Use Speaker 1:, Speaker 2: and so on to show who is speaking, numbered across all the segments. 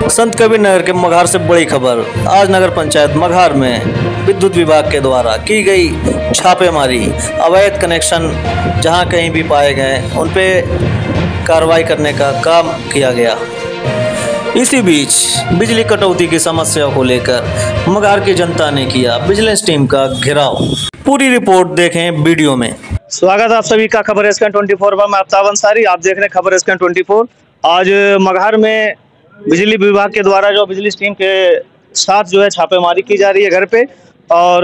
Speaker 1: संत कबीर नगर के मघार से बड़ी खबर। आज नगर पंचायत मघार में विद्युत विभाग के द्वारा की गई छापेमारी, अवैध कनेक्शन जहां कहीं भी पाए गए उन पे कार्रवाई करने का काम किया गया। इसी बीच बिजली कटौती की समस्या को लेकर मघार की जनता ने किया विजिलेंस टीम का घेराव। पूरी रिपोर्ट देखें वीडियो में।
Speaker 2: स्वागत आप सभी का खबर स्कैन 24 पर। मैं आफ्ताब अंसारी, आप देख रहे हैं खबर स्कैन 24। आज मघार में बिजली विभाग के द्वारा जो बिजली टीम के साथ जो है छापेमारी की जा रही है घर पे, और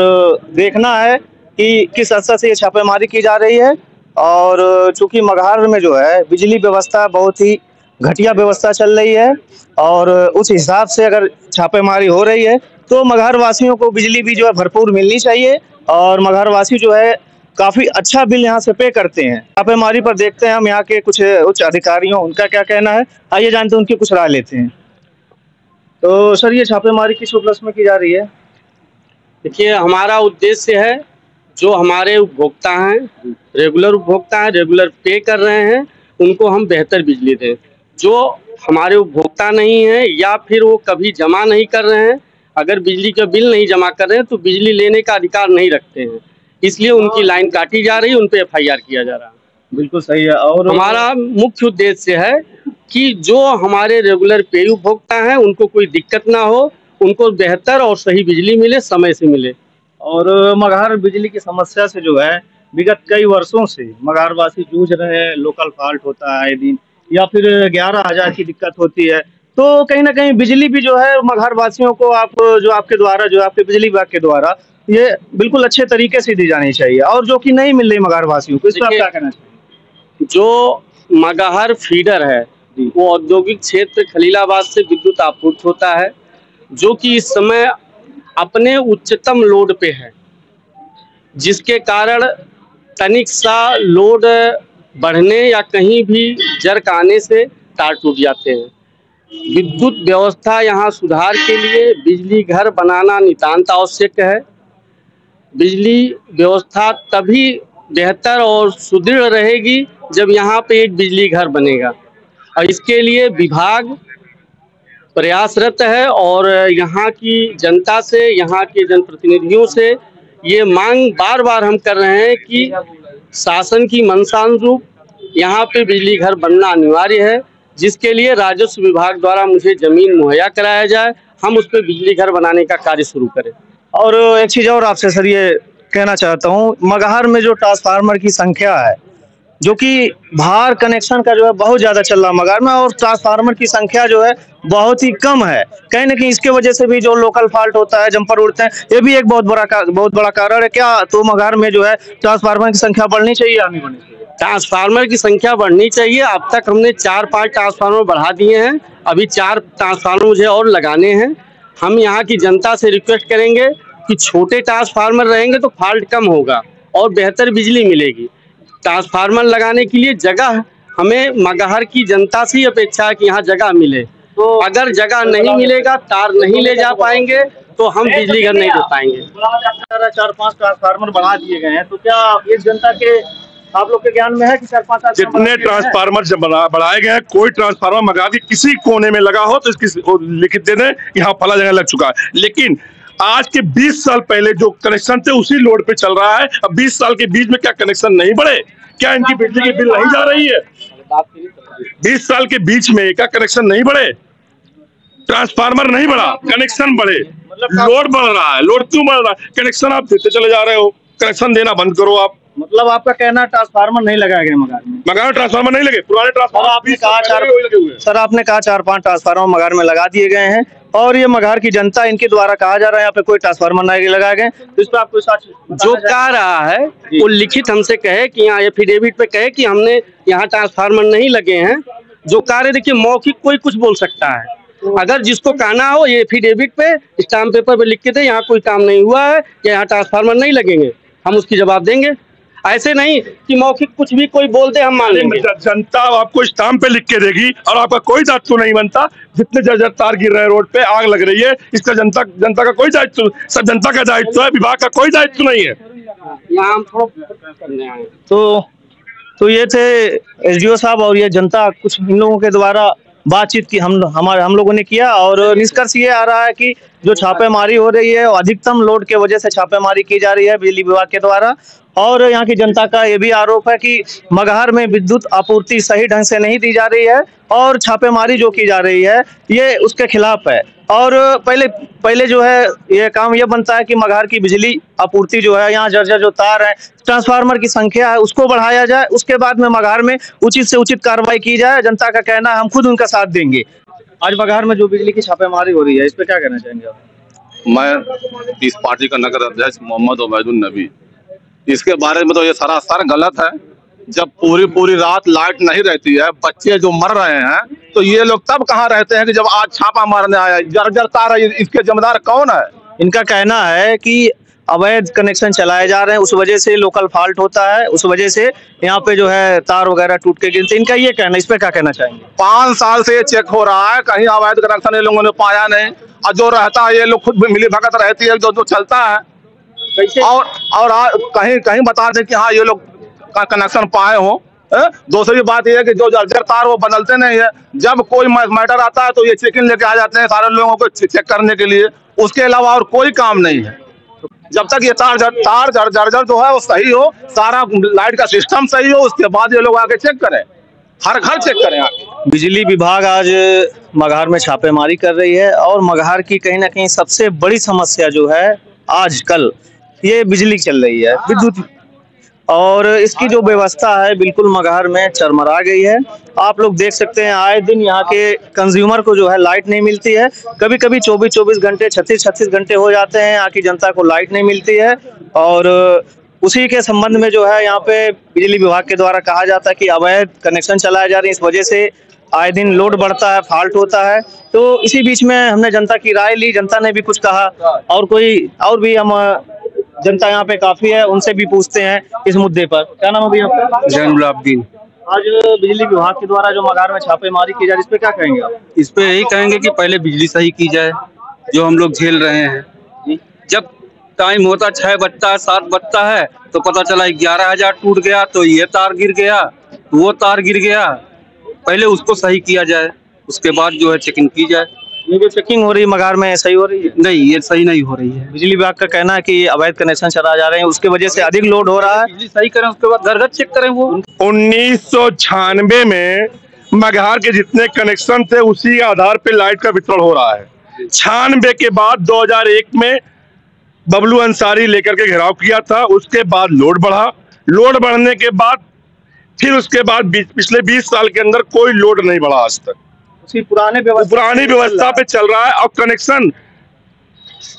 Speaker 2: देखना है कि किस स्तर से ये छापेमारी की जा रही है। और चूंकि मघार में जो है बिजली व्यवस्था बहुत ही घटिया व्यवस्था चल रही है, और उस हिसाब से अगर छापेमारी हो रही है तो मघार वासियों को बिजली भी जो है भरपूर मिलनी चाहिए। और मघार वासी जो है काफी अच्छा बिल यहाँ से पे करते हैं। छापेमारी पर देखते हैं हम यहाँ के कुछ उच्च अधिकारियों, उनका क्या कहना है, आइए जानते हैं, उनकी कुछ राय लेते हैं। तो सर, ये छापेमारी किस उपलक्ष्य में की जा रही है?
Speaker 3: देखिए, हमारा उद्देश्य है जो हमारे उपभोक्ता हैं, रेगुलर उपभोक्ता हैं, रेगुलर पे कर रहे हैं, उनको हम बेहतर बिजली दें। जो हमारे उपभोक्ता नहीं है या फिर वो कभी जमा नहीं कर रहे हैं, अगर बिजली का बिल नहीं जमा कर रहे हैं तो बिजली लेने का अधिकार नहीं रखते हैं, इसलिए उनकी लाइन काटी जा रही है, उन पे FIR किया जा रहा है।
Speaker 2: बिल्कुल सही है। और
Speaker 3: हमारा मुख्य उद्देश्य है कि जो हमारे रेगुलर पेय उपभोक्ता हैं उनको कोई दिक्कत ना हो, उनको बेहतर और सही बिजली मिले, समय से मिले।
Speaker 2: और मघार बिजली की समस्या से जो है विगत कई वर्षों से मघार वासी जूझ रहे हैं। लोकल फॉल्ट होता है आए दिन, या फिर 11,000 की दिक्कत होती है। तो कहीं ना कहीं बिजली भी जो है मघार वासियों को आपके द्वारा जो आपके बिजली विभाग के द्वारा ये बिल्कुल अच्छे तरीके से दी जानी चाहिए, और जो कि नहीं मिल रही मघार वासियों को, इस पर आप क्या कहना चाहिए?
Speaker 3: जो मघार फीडर है वो औद्योगिक क्षेत्र खलीलाबाद से विद्युत आपूर्ति होता है, जो कि इस समय अपने उच्चतम लोड पे है, जिसके कारण तनिक सा लोड बढ़ने या कहीं भी जर्क आने से तार टूट जाते हैं। विद्युत व्यवस्था यहाँ सुधार के लिए बिजली घर बनाना नितांत आवश्यक है। बिजली व्यवस्था तभी बेहतर और सुदृढ़ रहेगी जब यहाँ पे एक बिजली घर बनेगा, और इसके लिए विभाग प्रयासरत है। और यहाँ की जनता से, यहाँ के जनप्रतिनिधियों से ये मांग बार बार हम कर रहे हैं कि शासन की मंशानुरूप यहाँ पे बिजली घर बनना अनिवार्य है, जिसके लिए राजस्व विभाग द्वारा मुझे जमीन मुहैया कराया जाए, हम उस पर बिजली घर बनाने का कार्य शुरू करें।
Speaker 2: और एक चीज और आपसे सर ये कहना चाहता हूँ, मघार में जो ट्रांसफार्मर की संख्या है, जो कि भार कनेक्शन का जो है बहुत ज्यादा चल रहा है मघार में, और ट्रांसफार्मर की संख्या जो है बहुत ही कम है। कहीं ना कहीं इसके वजह से भी जो लोकल फॉल्ट होता है, जंपर उड़ते हैं, ये भी एक बहुत बड़ा कारण है क्या? तो मघार में जो है ट्रांसफार्मर की संख्या बढ़नी चाहिए या नहीं बढ़नी चाहिए?
Speaker 3: ट्रांसफार्मर की संख्या बढ़नी चाहिए। अब तक हमने 4-5 ट्रांसफार्मर बढ़ा दिए हैं, अभी 4 ट्रांसफार्मर मुझे और लगाने हैं। हम यहाँ की जनता से रिक्वेस्ट करेंगे कि छोटे ट्रांसफार्मर रहेंगे तो फॉल्ट कम होगा और बेहतर बिजली मिलेगी। ट्रांसफार्मर लगाने के लिए जगह हमें मघार की जनता से ही अपेक्षा है कि यहाँ जगह मिले। तो अगर जगह नहीं मिलेगा, तार नहीं ले जा पाएंगे, तो हम बिजली घर नहीं दे पाएंगे।
Speaker 2: 4-5 ट्रांसफार्मर बढ़ा दिए गए हैं, तो क्या इस जनता के आप लोग के ज्ञान में है कि 4-5
Speaker 4: जितने ट्रांसफार्मर जब बढ़ाए गए हैं, कोई ट्रांसफार्मर मघार के किसी कोने में लगा हो तो इसकी लिखित दे दें, यहाँ फला जगह लग चुका है। लेकिन आज के 20 साल पहले जो कनेक्शन थे उसी लोड पे चल रहा है। अब 20 साल के बीच में क्या कनेक्शन नहीं बढ़े? क्या इनकी बिजली की बिल नहीं जा रही है? 20 साल के बीच में क्या कनेक्शन नहीं बढ़े? ट्रांसफार्मर नहीं बढ़ा, कनेक्शन बढ़े, लोड बढ़ रहा है। लोड क्यों बढ़ रहा है? कनेक्शन आप देते चले जा रहे हो, कनेक्शन देना बंद करो आप।
Speaker 2: मतलब आपका कहना ट्रांसफार्मर नहीं लगाया गया मघार में?
Speaker 4: मघार ट्रांसफार्मर नहीं लगे, पुराने ट्रांसफार्मर
Speaker 2: आपने कहा सर, आपने कहा 4-5 ट्रांसफार्मर मघार में लगा दिए गए हैं, और ये मघार की जनता इनके द्वारा कहा जा रहा है यहाँ पे कोई ट्रांसफार्मर नहीं लगाए गए। तो इस पर आपको
Speaker 3: जो कह रहा है वो लिखित हमसे कहे कि यहाँ एफिडेविट पे कहे कि हमने यहाँ ट्रांसफार्मर नहीं लगे हैं। जो कार्य, देखिए, मौखिक कोई कुछ बोल सकता है, अगर जिसको कहना हो ये एफिडेविट पे स्टाम्प पेपर पे लिख के दे यहाँ कोई काम नहीं हुआ है, यहाँ ट्रांसफार्मर नहीं लगेंगे, हम उसकी जवाब देंगे। ऐसे नहीं कि मौखिक कुछ भी कोई बोल दे हम मान लेंगे।
Speaker 4: जनता आपको स्टाम्प पे लिख के देगी और आपका कोई दायित्व नहीं बनता। जितने जर्जर तार गिर रहे हैं रोड पे, आग लग रही है, इसका जनता का कोई दायित्व, सब जनता का दायित्व है, विभाग का कोई दायित्व नहीं है।
Speaker 3: यहाँ हम थोड़ा करने आए।
Speaker 2: तो ये थे SDO साहब, और ये जनता कुछ इन लोगों के द्वारा बातचीत की हम लोगों ने किया और निष्कर्ष ये आ रहा है कि जो छापेमारी हो रही है अधिकतम लोड के वजह से छापेमारी की जा रही है बिजली विभाग के द्वारा। और यहाँ की जनता का ये भी आरोप है कि मगहर में विद्युत आपूर्ति सही ढंग से नहीं दी जा रही है और छापेमारी जो की जा रही है ये उसके खिलाफ है। और पहले जो है ये काम ये बनता है कि मगहर की बिजली आपूर्ति जो है यहाँ जर्जर जो तार है ट्रांसफार्मर की संख्या है उसको बढ़ाया जाए, उसके बाद में मगहर में उचित से उचित कार्रवाई की जाए। जनता का कहना है हम खुद उनका साथ देंगे। आज मगहर में जो बिजली की छापेमारी हो रही है इस पे क्या कहना चाहेंगे आप?
Speaker 5: मैं इस पार्टी का नगर अध्यक्ष मोहम्मद उबैदुल नबी, इसके बारे में तो ये सरासर गलत है। जब पूरी रात लाइट नहीं रहती है, बच्चे जो मर रहे हैं, तो ये लोग तब कहाँ रहते हैं कि जब आज छापा मारने आया। जर्जर तार है, इसके जिम्मेदार कौन है?
Speaker 2: इनका कहना है कि अवैध कनेक्शन चलाए जा रहे हैं, उस वजह से लोकल फॉल्ट होता है, उस वजह से यहाँ पे जो है तार वगैरह टूट के गिरते। इनका ये कहना, इस पे क्या कहना चाहेंगे?
Speaker 5: 5 साल से ये चेक हो रहा है, कहीं अवैध कनेक्शन ये लोगों ने पाया नहीं। और जो रहता है ये लोग खुद मिली भगत रहती है, जो चलता है। और कहीं बता दें कि हाँ ये लोग का कनेक्शन पाए हो। दूसरी बात यह है कि जो जर्जर तार वो बदलते नहीं है। जब कोई मैटर आता है तो ये चेकिंग लेके आ जाते हैं सारे लोगों को चेक करने के लिए, उसके अलावा और कोई काम नहीं है। जब तक ये तार जर्जर जो है वो सही हो, सारा लाइट का सिस्टम सही हो, उसके बाद ये लोग आके चेक करें, हर घर चेक करें आके।
Speaker 2: बिजली विभाग आज मगहर में छापेमारी कर रही है और मगहर की कहीं ना कहीं सबसे बड़ी समस्या जो है आजकल ये बिजली चल रही है, विद्युत, और इसकी जो व्यवस्था है बिल्कुल मगहर में चरमरा गई है। आप लोग देख सकते हैं आए दिन यहाँ के कंज्यूमर को जो है लाइट नहीं मिलती है। कभी कभी 24-24 घंटे 36-36 घंटे हो जाते हैं, यहाँ की जनता को लाइट नहीं मिलती है। और उसी के संबंध में जो है यहाँ पे बिजली विभाग के द्वारा कहा जाता है कि अवैध कनेक्शन चलाए जा रहे हैं, इस वजह से आए दिन लोड बढ़ता है, फॉल्ट होता है। तो इसी बीच में हमने जनता की राय ली, जनता ने भी कुछ कहा और भी हम जनता यहाँ पे काफी है, उनसे भी पूछते हैं इस मुद्दे पर। क्या नाम है भैया आपका?
Speaker 6: जैनुल आबदीन।
Speaker 2: आज बिजली विभाग के द्वारा जो मगहर में छापेमारी की जा रही है, इस पे क्या कहेंगे आप?
Speaker 6: इस पे यही कहेंगे कि पहले बिजली सही की जाए, जो हम लोग झेल रहे हैं। जब टाइम होता 6 बजता है 7 बजता है तो पता चला 11,000 टूट गया, तो ये तार गिर गया, वो तार गिर गया। पहले उसको सही किया जाए, उसके बाद जो है चेकिंग की जाए।
Speaker 2: ये जो चेकिंग हो रही है मगहर में सही हो रही है?
Speaker 6: नहीं, ये सही नहीं हो रही है।
Speaker 2: बिजली विभाग का कहना है कि अवैध कनेक्शन चला जा रहे हैं, उसके वजह से अधिक लोड हो रहा है।
Speaker 6: बिजली सही करें, उसके बाद घर घर चेक करें। वो
Speaker 4: 1996 में मगहर के जितने कनेक्शन थे उसी आधार पे लाइट का वितरण हो रहा है। 96 के बाद 2001 में बबलू अंसारी लेकर के घेराव किया था, उसके बाद लोड बढ़ा। लोड बढ़ने के बाद फिर उसके बाद पिछले 20 साल के अंदर कोई लोड नहीं बढ़ा आज तक।
Speaker 2: पुरानी
Speaker 4: व्यवस्था पे चल रहा है। और कनेक्शन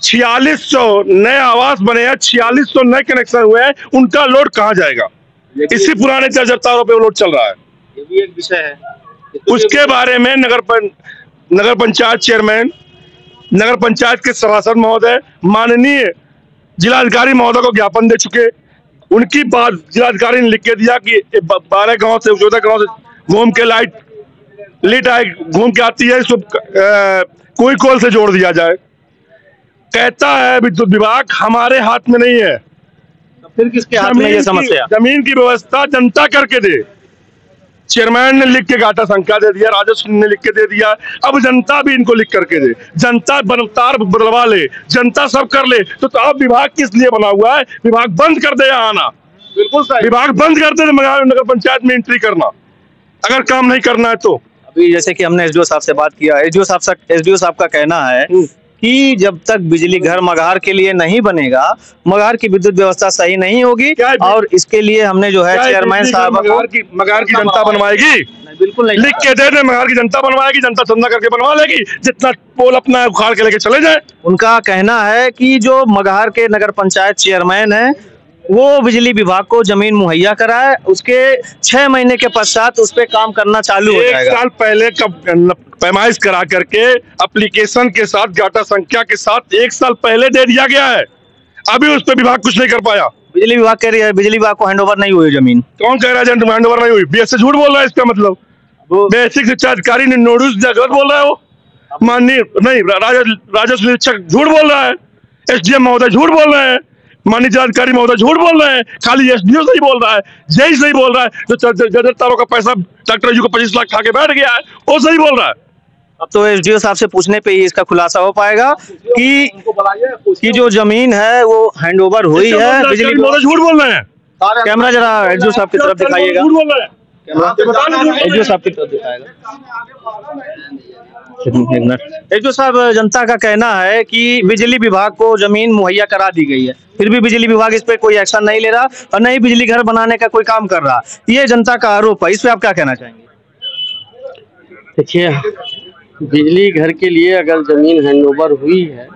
Speaker 4: 4600 नए आवास बने हैं, 4600 नए कनेक्शन हुए हैं, उनका लोड कहाँ जाएगा? इसी पुराने जर्जर तारों पे लोड चल रहा है।
Speaker 2: ये भी एक विषय है।
Speaker 4: उसके बारे में नगर पंचायत चेयरमैन, नगर पंचायत के सभासद महोदय, माननीय जिलाधिकारी महोदय को ज्ञापन दे चुके। उनकी बात जिलाधिकारी ने लिख के दिया कि 12 गांव से 14 गांव से घूम के लाइट घूम के आती है, इसको कोई कोल से जोड़ दिया जाए। कहता है विद्युत विभाग हमारे हाथ में नहीं है।
Speaker 2: तो फिर किसके हाथ में ये समस्या?
Speaker 4: जमीन की व्यवस्था जनता करके दे। चेयरमैन ने लिख के घाटा संख्या दे दिया, राजस्व ने लिख के दे दिया, अब जनता भी इनको लिख करके दे। जनता तार बदलवा ले, जनता सब कर ले। तो अब विभाग किस लिए बना हुआ है? विभाग बंद कर दे यहाँ आना।
Speaker 2: बिल्कुल सही।
Speaker 4: विभाग बंद कर दे नगर पंचायत में एंट्री करना, अगर काम नहीं करना है तो।
Speaker 2: जैसे कि हमने एसडीओ साहब से बात किया, एसडीओ साहब का कहना है कि जब तक बिजली घर मगहर के लिए नहीं बनेगा, मगहर की विद्युत व्यवस्था सही नहीं होगी। और इसके लिए हमने जो है चेयरमैन साहब
Speaker 4: मगहर की जनता बनवाएगी?
Speaker 2: बिल्कुल नहीं,
Speaker 4: लिख के दे दे, मगहर की जनता बनवाएगी, जनता चंदा करके बनवा लेगी, जितना पोल अपना उखाड़ के लेके चले जाए।
Speaker 2: उनका कहना है कि जो मगहर के नगर पंचायत चेयरमैन है वो बिजली विभाग को जमीन मुहैया कराए, उसके 6 महीने के पश्चात उस पर काम करना चालू हो जाएगा।
Speaker 4: 1 साल पहले पैमाइश करा करके एप्लीकेशन के साथ घाटा संख्या के साथ 1 साल पहले दे दिया गया है, अभी उस पर विभाग कुछ नहीं कर पाया।
Speaker 2: बिजली विभाग कह रही है बिजली विभाग को हैंडओवर नहीं हुई जमीन।
Speaker 4: कौन कह रहा है हैंडओवर नहीं हुई? बीएस से झूठ बोल रहा है, इसका मतलब बेसिक शिक्षा अधिकारी ने नोटिस गलत बोल रहा है। वो माननीय नहीं राजस्व निरीक्षक झूठ बोल रहा है, एसडीएम महोदय झूठ बोल रहे हैं, माननीय जिलाधिकारी महोदय झूठ बोल रहे हैं, खाली एसडीओ सही बोल रहा है, जय सही बोल रहा है। जो जर्जर तारों का पैसा डॉक्टर जी को 25 लाख खा के बैठ गया है वो सही बोल रहा है।
Speaker 2: अब तो एसडीओ साहब से पूछने पे ही इसका खुलासा हो पाएगा कि जो जमीन है वो हैंडओवर हुई है बिजली
Speaker 4: बोलो, झूठ बोल रहे हैं।
Speaker 2: कैमरा जरा एसडीओ साहब की तरफ दिखाइएगा,
Speaker 4: झूठ बोल रहे हैं।
Speaker 2: एसडीओ साहब की तरफ दिखाएगा। एसडीओ साहब, जनता का कहना है कि बिजली विभाग को जमीन मुहैया करा दी गई है, फिर भी बिजली विभाग इस पे कोई एक्शन नहीं ले रहा और न ही बिजली घर बनाने का कोई काम कर रहा। ये जनता का आरोप है, इस पे आप क्या कहना चाहेंगे?
Speaker 3: देखिए, बिजली घर के लिए अगर जमीन हैंडओवर हुई है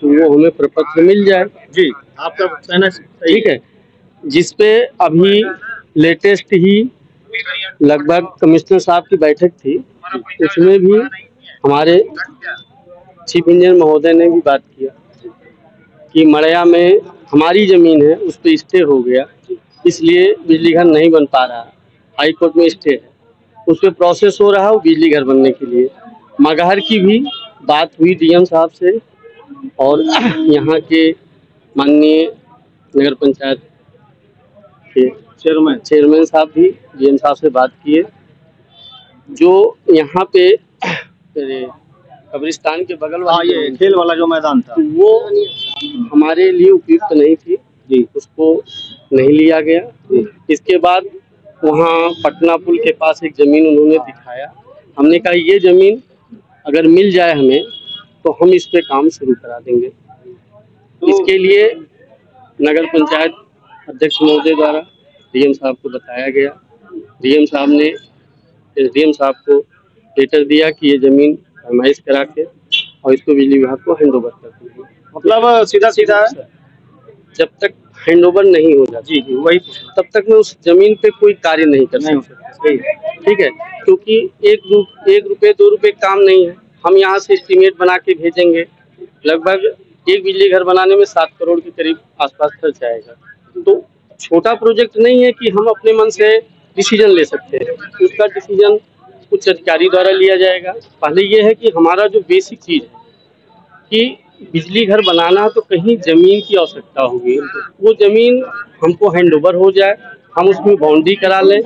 Speaker 3: तो वो हमें प्रपत्र मिल जाए।
Speaker 2: जी, आपका कहना
Speaker 3: ठीक है। जिसपे अभी लेटेस्ट ही लगभग कमिश्नर साहब की बैठक थी, उसमें भी हमारे चीफ इंजीनियर महोदय ने भी बात किया कि मड़ैया में हमारी जमीन है, उस पर स्टे हो गया, इसलिए बिजली घर नहीं बन पा रहा। हाई कोर्ट में स्टे है, उस पर प्रोसेस हो रहा है वो बिजली घर बनने के लिए। मगहर की भी बात हुई डीएम साहब से और यहाँ के माननीय नगर पंचायत के चेयरमैन साहब भी डीएम साहब से बात किए। जो यहाँ पे कब्रिस्तान के बगल वाला
Speaker 2: ये खेल वाला जो मैदान था
Speaker 3: वो हमारे लिए उपयुक्त नहीं थी जी, उसको नहीं लिया गया। इसके बाद वहाँ पटना पुल के पास एक जमीन उन्होंने दिखाया, हमने कहा ये जमीन अगर मिल जाए हमें तो हम इस पे काम शुरू करा देंगे। इसके लिए नगर पंचायत अध्यक्ष महोदय द्वारा डीएम साहब को बताया गया। डीएम साहब ने एसडीएम साहब को लेटर दिया कि ये जमीन फरमाइश करा के और इसको बिजली विभाग को हैंडओवर कर देंगे।
Speaker 2: मतलब सीधा सीधा
Speaker 3: जब तक हैंडओवर नहीं हो जाता
Speaker 2: जी वही
Speaker 3: तब तक मैं उस जमीन पे कोई कार्य नहीं कर सकता। ठीक है, क्योंकि एक रुपए 2 रुपए काम नहीं है। हम यहाँ से एस्टीमेट बना के भेजेंगे, लगभग एक बिजली घर बनाने में 7 करोड़ के करीब आसपास खर्च आएगा। तो छोटा प्रोजेक्ट नहीं है कि हम अपने मन से डिसीजन ले सकते हैं, उसका डिसीजन उच्च अधिकारी द्वारा लिया जाएगा। पहले ये है कि हमारा जो बेसिक चीज है कि बिजली घर बनाना है तो कहीं जमीन की आवश्यकता होगी, वो जमीन हमको हैंडओवर हो जाए, हम उसमें बाउंड्री करा लें,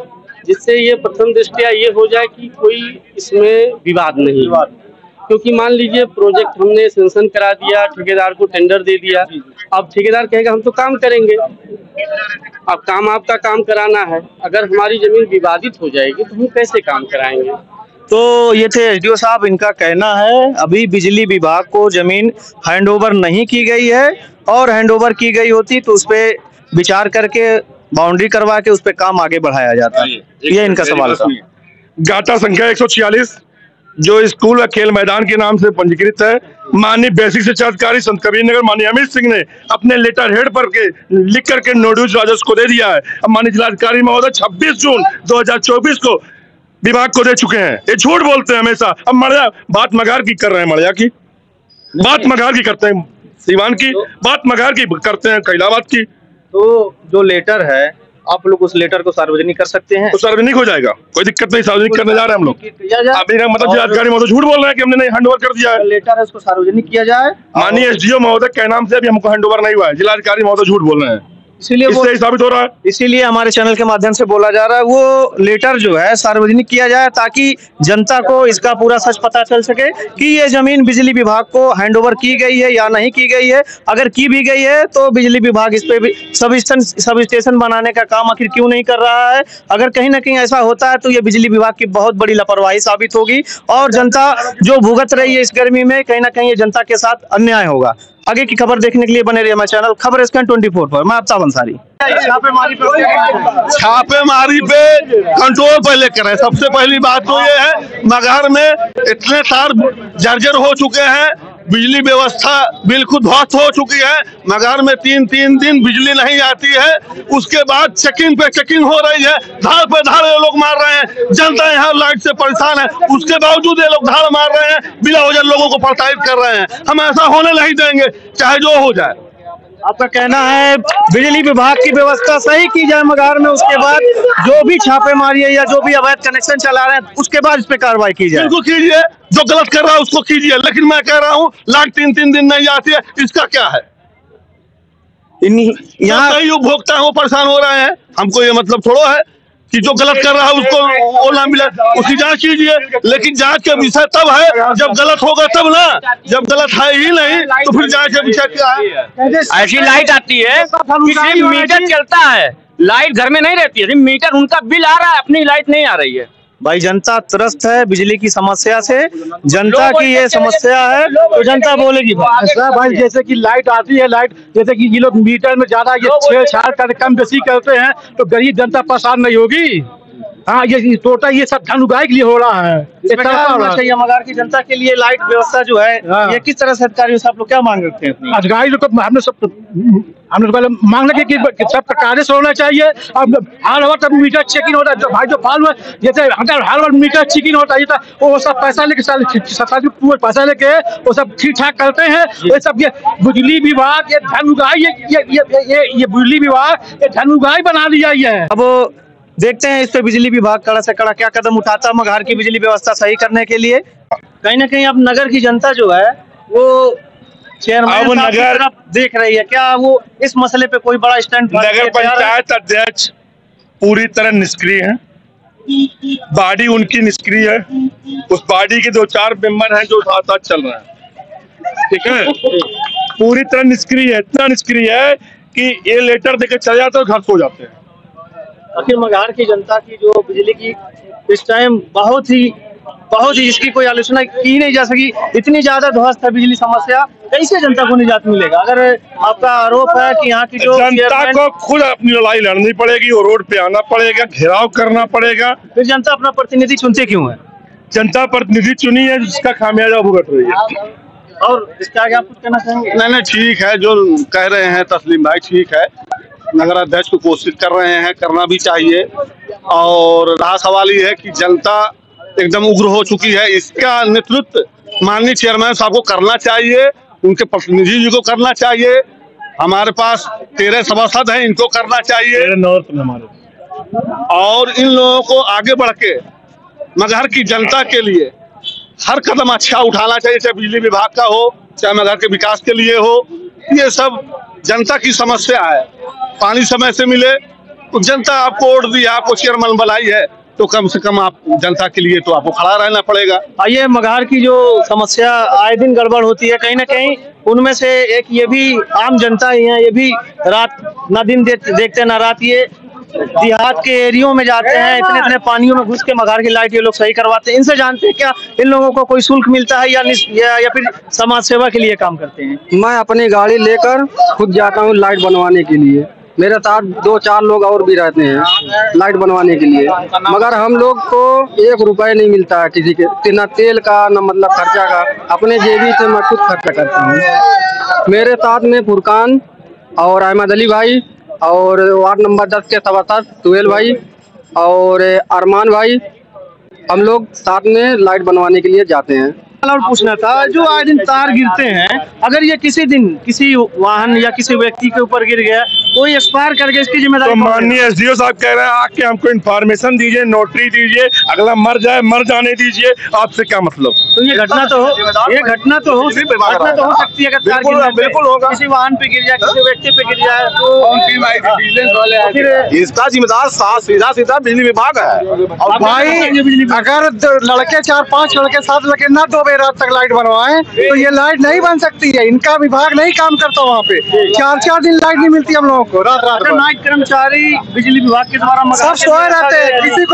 Speaker 3: जिससे ये प्रथम दृष्टया ये हो जाए कि कोई इसमें विवाद नहीं। क्योंकि मान लीजिए प्रोजेक्ट हमने सेंक्शन करा दिया, ठेकेदार को टेंडर दे दिया, अब ठेकेदार कहेगा हम तो काम करेंगे, अब काम आपका काम कराना है, अगर हमारी जमीन विवादित हो जाएगी तो हम कैसे काम कराएंगे?
Speaker 2: तो ये थे एसडीओ साहब, इनका कहना है अभी बिजली विभाग को जमीन हैंडओवर नहीं की गई है और हैंडओवर की गई होती तो उस पर विचार करके बाउंड्री करवा के उस पर काम आगे बढ़ाया जाता। ये इनका सवाल था।
Speaker 4: गाटा संख्या 146 जो स्कूल और खेल मैदान के नाम से पंजीकृत है, माननीय बेसिक शिक्षा अधिकारी संत कबीर नगर माननीय अमित सिंह ने अपने लेटर हेड पर के लिख करके नोटिस राजस्व को दे दिया है। अब माननीय जिलाधिकारी महोदय 26 जून 2024 को विभाग को दे चुके हैं। ये झूठ बोलते हैं हमेशा। अब मड़िया बात मगहर की कर रहे हैं, मड़िया की बात मगहर की करते हैं, सीवान की बात मगहर की करते हैं, कैलाबाद की।
Speaker 2: तो जो लेटर है आप लोग उस लेटर को सार्वजनिक कर सकते हैं?
Speaker 4: तो सार्वजनिक हो जाएगा, कोई दिक्कत नहीं, सार्वजनिक करने जा रहे हैं हम लोग। अभी मतलब जिलाधिकारी महोदय झूठ बोल रहे हैं कि हमने नहीं हैंडओवर कर दिया है।
Speaker 2: लेटर है उसको सार्वजनिक किया जाए।
Speaker 4: माननीय एसडीओ महोदय के नाम से अभी हमको हैंडओवर नहीं हुआ है, जिलाधिकारी महोदय झूठ बोल रहे हैं,
Speaker 2: इसीलिए वो
Speaker 4: साबित हो रहा है।
Speaker 2: इसीलिए हमारे चैनल के माध्यम से बोला जा रहा है वो लेटर जो है सार्वजनिक किया जाए ताकि जनता को इसका पूरा सच पता चल सके कि ये जमीन बिजली विभाग को हैंडओवर की गई है या नहीं की गई है। अगर की भी गई है तो बिजली विभाग इस पे भी सब स्टेशन बनाने का काम आखिर क्यों नहीं कर रहा है। अगर कहीं ना कहीं ऐसा होता है तो ये बिजली विभाग की बहुत बड़ी लापरवाही साबित होगी और जनता जो भुगत रही है इस गर्मी में कहीं ना कहीं ये जनता के साथ अन्याय होगा। आगे की खबर देखने के लिए बने रहिए हमारे चैनल खबर स्कैन 24 पर। मैं आफ्ताब अंसारी।
Speaker 5: छापेमारी पे कंट्रोल पहले करें। सबसे पहली बात तो ये है मगहर में इतने तार जर्जर हो चुके हैं, बिजली व्यवस्था बिल्कुल ध्वस्त हो चुकी है। मगहर में 3-3 दिन बिजली नहीं आती है, उसके बाद चेकिंग पे चेकिंग हो रही है, धाड़ पे धाड़ ये लोग मार रहे हैं। जनता यहाँ लाइट से परेशान है, उसके बावजूद ये लोग धाड़ मार रहे हैं, बिना वजह लोगों को प्रताड़ित कर रहे हैं। हम ऐसा होने नहीं देंगे, चाहे जो हो जाए।
Speaker 2: आपका कहना है बिजली विभाग की व्यवस्था सही की जाए मगहर में, उसके बाद जो भी छापेमारी है या जो भी अवैध कनेक्शन चला रहे हैं उसके बाद इस पे कार्रवाई की जाए।
Speaker 5: बिल्कुल कीजिए, जो गलत कर रहा है उसको कीजिए, लेकिन मैं कह रहा हूँ लाइट 3-3 दिन नहीं आती है, इसका क्या है? यहाँ कई उपभोक्ता वो परेशान हो रहे हैं। हमको ये मतलब थोड़ा है कि जो गलत कर रहा है उसको वो ना मिले, उसकी जांच कीजिए। लेकिन जांच का विषय तब है जब गलत होगा तब ना, जब गलत है ही नहीं तो फिर जांच का विषय क्या है?
Speaker 3: ऐसी लाइट आती है किसी मीटर चलता है, लाइट घर में नहीं रहती है, मीटर उनका बिल आ रहा है, अपनी लाइट नहीं आ रही है।
Speaker 2: भाई जनता त्रस्त है बिजली की समस्या से, जनता की ये समस्या है तो जनता बोलेगी भाई।
Speaker 7: ऐसा भाई जैसे कि लाइट आती है, लाइट जैसे कि ये लोग मीटर में ज्यादा ये छेड़छाड़ कर कम बेसी करते हैं तो गरीब जनता परेशान नहीं होगी। हाँ ये टोटल ये सब धन उगाई के लिए हो रहा है।
Speaker 2: चाहिए मगार की जनता के लिए लाइट व्यवस्था जो है ये किस तरह से अधिकारियों से आप लोग क्या मांग रखते हैं?
Speaker 7: अधिकारी लोग को हमने पहले मांग रखे कि सब कार्य से होना चाहिए। अब हर वक्त मीटर चेकिंग होता है भाई, जो फालतू है जैसे अगर हर वक्त मीटर चेकिंग होता है तो वो सब पैसा लेके सरकारी पूरे पैसा लेके वो सब ठीक ठाक करते हैं। ये सब ये बिजली विभाग ये धन उगाई ये बिजली विभाग ये धन उगाई बना दिया है।
Speaker 2: अब देखते हैं इस पे बिजली विभाग कड़ा से कड़ा क्या कदम उठाता है मगहर की बिजली व्यवस्था सही करने के लिए। कहीं ना कहीं अब नगर की जनता जो है वो चेयरमैन साहब की तरफ देख रही है, क्या वो इस मसले पे कोई बड़ा स्टैंड?
Speaker 4: नगर पंचायत अध्यक्ष पूरी तरह निष्क्रिय है, बॉडी उनकी निष्क्रिय है, उस बॉडी के 2-4 मेंबर हैं जो साथ साथ चल रहे हैं, ठीक है, पूरी तरह निष्क्रिय है। इतना निष्क्रिय है कि ये लेटर देकर चले जाते हैं और घर सो जाते हैं।
Speaker 2: आखिर मगहर की जनता की जो बिजली की इस टाइम बहुत ही इसकी कोई आलोचना की नहीं जा सकी, इतनी ज्यादा ध्वस्त है बिजली समस्या, कैसे जनता को निजात मिलेगा? अगर आपका आरोप है कि यहाँ की जो
Speaker 4: जनता को खुद अपनी लड़ाई लड़नी पड़ेगी, वो रोड पे आना पड़ेगा, घेराव करना पड़ेगा।
Speaker 2: फिर जनता अपना प्रतिनिधि चुनते क्यों है?
Speaker 4: जनता प्रतिनिधि चुनी है जिसका खामियाजा भुगत रही है।
Speaker 2: और इसके आगे आप कुछ कहना चाहेंगे?
Speaker 5: नहीं ठीक है जो कह रहे हैं तस्लीम भाई, ठीक है, नगर अध्यक्ष को कोशिश कर रहे हैं, करना भी चाहिए। और रहा सवाल ये है कि जनता एकदम उग्र हो चुकी है, इसका नेतृत्व माननीय चेयरमैन साहब को करना चाहिए, उनके प्रतिनिधि जी को करना चाहिए। हमारे पास 13 सभासद हैं, इनको करना चाहिए और इन लोगों को आगे बढ़ के मगहर की जनता के लिए हर कदम अच्छा उठाना चाहिए, चाहे बिजली विभाग का हो, चाहे मगहर के विकास के लिए हो। ये सब जनता की समस्या है, पानी समय से मिले तो जनता आपको वोट दी, आपको चेयरमैन बनाई है तो कम से कम आप जनता के लिए तो आपको खड़ा रहना पड़ेगा।
Speaker 2: ये मगहर की जो समस्या आए दिन गड़बड़ होती है, कहीं ना कहीं उनमें से एक ये भी आम जनता ही है, ये भी रात ना दिन देखते ना रात, ये देहात के एरियो में जाते हैं, इतने पानियों में घुस के मगहर की लाइट ये लोग सही करवाते हैं। इनसे जानते हैं क्या इन लोगों को कोई शुल्क मिलता है या फिर समाज सेवा के लिए काम करते हैं?
Speaker 6: मैं अपनी गाड़ी लेकर खुद जाता हूँ लाइट बनवाने के लिए, मेरे साथ 2-4 लोग और भी रहते हैं लाइट बनवाने के लिए, मगर हम लोग को 1 रुपए नहीं मिलता है किसी के, ना तेल का ना मतलब खर्चा का, अपने जेबी से मैं खुद खर्चा करता हूँ। मेरे साथ में फुरकान और अहमद अली भाई और वार्ड नंबर 10 के सभासद सुहेल भाई और अरमान भाई, हम लोग साथ में लाइट बनवाने के लिए जाते हैं।
Speaker 2: और पूछना था, जो आए दिन तार गिरते हैं, अगर ये किसी दिन किसी वाहन या किसी व्यक्ति के ऊपर गिर गया, कोई एक्सपायर करके इसकी जिम्मेदारी
Speaker 4: तो माननीय एसडीओ साहब कह रहे हैं आके हमको इन्फॉर्मेशन दीजिए, नोटरी दीजिए, अगला मर जाए मर जाने दीजिए, आपसे क्या मतलब?
Speaker 2: तो ये घटना तो हो सकती है अगर तार गिर जाए, बिल्कुल होगा, किसी वाहन पे गिर जाए, किसी व्यक्ति पे गिर जाए तो फिर
Speaker 5: इसका जिम्मेदार सीधा बिजली विभाग है।
Speaker 7: और भाई अगर लड़के 4-5 लड़के 7 लड़के ना 2 रात तक लाइट बनवाएं तो ये लाइट नहीं बन सकती है, इनका विभाग नहीं काम करता वहाँ पे, 4-4 दिन लाइट नहीं मिलती हम लोगों को, रात
Speaker 2: नाइट कर्मचारी बिजली विभाग के द्वारा
Speaker 7: सब सोए रहते हैं, किसी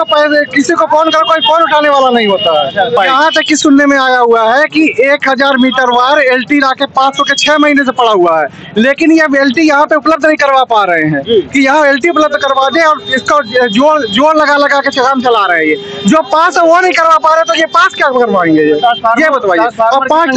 Speaker 7: को फोन कर कोई फोन उठाने वाला नहीं होता है। यहाँ तक कि सुनने में आया हुआ है कि 1000 मीटर वायर LT लाके 500 के 6 महीने से पड़ा हुआ है, लेकिन ये LT यहाँ पे उपलब्ध नहीं करवा पा रहे हैं कि यहाँ LT उपलब्ध करवा दे और इसको जोड़ लगा के काम चला रहे हैं। ये जो पास है वो नहीं करवा पा रहे तो ये पास क्या करवाएंगे ये बताइए। और 5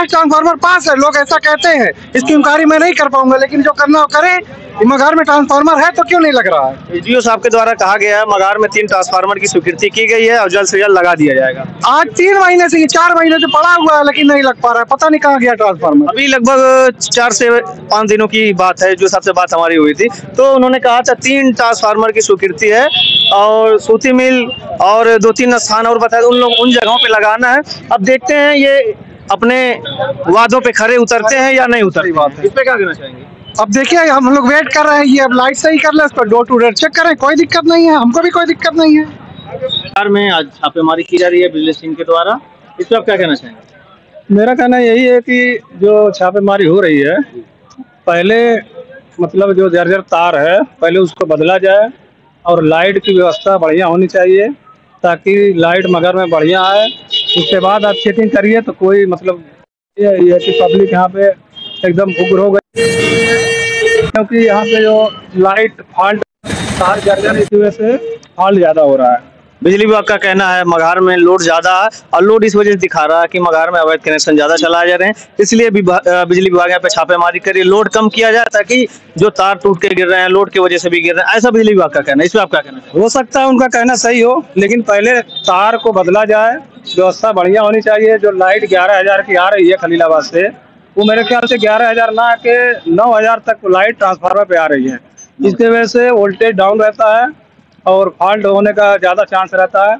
Speaker 7: ट्रांसफार्मर पास है, लोग ऐसा कहते हैं, इसकी इंक्वायरी मैं नहीं कर पाऊंगा, लेकिन जो करना हो करे। मगहर में ट्रांसफार्मर है तो क्यों नहीं लग रहा है?
Speaker 2: एसडीओ साहब के द्वारा कहा गया है मगहर में 3 ट्रांसफार्मर की स्वीकृति की गई है और जल्द से जल्द लगा दिया जाएगा।
Speaker 7: आज 3 महीने से 4 महीने से पड़ा हुआ है लेकिन नहीं लग पा रहा है, पता नहीं कहाँ गया ट्रांसफार्मर।
Speaker 2: अभी लगभग 4 से 5 दिनों की बात है जो सबसे बात हमारी हुई थी, तो उन्होंने कहा था 3 ट्रांसफार्मर की स्वीकृति है और सूती मिल और 2-3 स्थान और बताया उन जगहों पे लगाना है। अब देखते हैं ये अपने वादों पे खरे उतरते हैं या नहीं उतरते। इस पे क्या कहना चाहेंगे?
Speaker 7: अब देखिए हम लोग वेट कर रहे हैं, ये अब लाइट सही कर ले, उस पर डोर टू डोर चेक करें, कोई दिक्कत नहीं है, हमको भी कोई दिक्कत नहीं है।
Speaker 2: बिहार में आज छापेमारी की जा रही है बिजली स्कीम के द्वारा, इस पर आप क्या कहना चाहेंगे?
Speaker 8: मेरा कहना यही है कि जो छापेमारी हो रही है, पहले मतलब जो जर्जर तार है पहले उसको बदला जाए और लाइट की व्यवस्था बढ़िया होनी चाहिए ताकि लाइट मगर में बढ़िया आए। उसके बाद आप चेकिंग करिए तो कोई मतलब ये है कि पब्लिक यहाँ पे एकदम उग्र हो गई, क्योंकि यहाँ पे जो लाइट फॉल्ट तार जर्जर इस वजह से फॉल्ट ज़्यादा हो रहा है।
Speaker 2: बिजली विभाग का कहना है मगहर में लोड ज्यादा है और लोड इस वजह से दिखा रहा है कि मगहर में अवैध कनेक्शन ज्यादा चलाए जा रहे हैं, इसलिए बिजली विभाग यहाँ पे छापेमारी करिए, लोड कम किया जाए ताकि जो तार टूट के गिर रहे हैं लोड की वजह से भी गिर रहे हैं, ऐसा बिजली विभाग का कहना है। इस पर आप क्या कहना चाहिए?
Speaker 8: हो सकता है उनका कहना सही हो, लेकिन पहले तार को बदला जाए, व्यवस्था बढ़िया होनी चाहिए। जो लाइट 11,000 की आ रही है खलीलाबाद से, वो मेरे ख्याल से 11,000 ना के 9,000 तक लाइट ट्रांसफार्मर पे आ रही है। इसकी वजह से वोल्टेज डाउन रहता है और फॉल्ट होने का ज़्यादा चांस रहता है।